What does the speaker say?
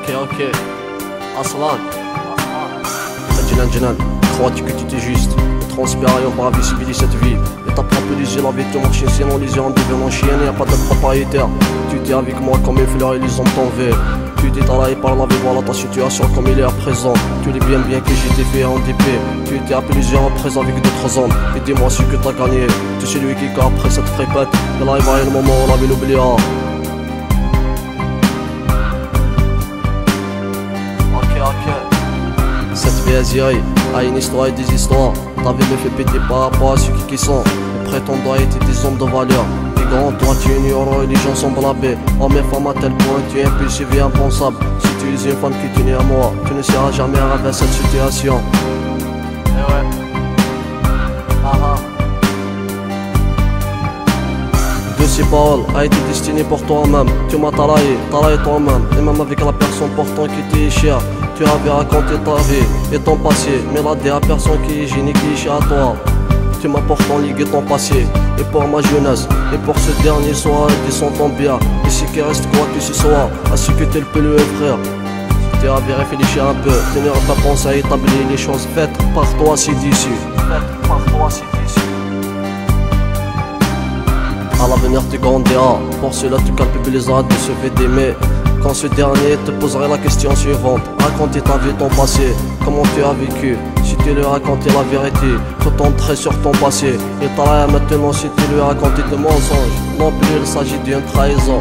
Ok. Aslan. Jinan, crois-tu que tu es juste? Le transpirant par visibiliser cette vie. Et t'attrape les yeux avec ton chien, sinon les yeux en devenant chien, y'a pas de propriétaire. Tu t'es avec moi comme une fleur et les hommes t'en veulent. Tu t'es travaillé par la vie, voilà ta situation comme il est à présent. Tu l'es bien que j'ai été fait en DP. Tu étais appelé les yeux en présent avec d'autres hommes. Et dis-moi ce que t'as gagné. Tu es celui qui après cette répète. Il arrivera un moment où la vie l'oubliera. Cette vie Aziri a une histoire et des histoires. Ta vie me fait péter par rapport à ceux qui sont. Les prétendants étaient des hommes de valeur. Les grands, toi tu es ignorant et les gens sont blabés. Homme et femme à tel point tu es impulsif et impensable. Si tu es une femme qui tenait à moi, tu ne seras jamais arrivé à cette situation. Eh ouais. De ces paroles a été destiné pour toi-même. Tu m'as talaillé toi-même. Et même avec la personne pourtant qui t'est chère. Tu avais raconté ta vie et ton passé, mais la dernière personne qui est génie, qui est chère à toi. Tu m'as pourtant ligué ton passé, et pour ma jeunesse, et pour ce dernier soir, descends ton bien. Et ce qui reste quoi que ce soit, à ce que tu peux le frère. Si tu avais réfléchi un peu, tu n'aurais pas pensé à établir les choses faites par toi, c'est d'ici. À l'avenir tu grandiras, pour cela tu culpabiliseras de ce fait d'aimer. Quand ce dernier te poserait la question suivante, raconter ta vie, ton passé, comment tu as vécu. Si tu lui racontais la vérité, tout entrer sur ton passé. Et t'as là maintenant si tu lui racontais des mensonges, non plus il s'agit d'une trahison.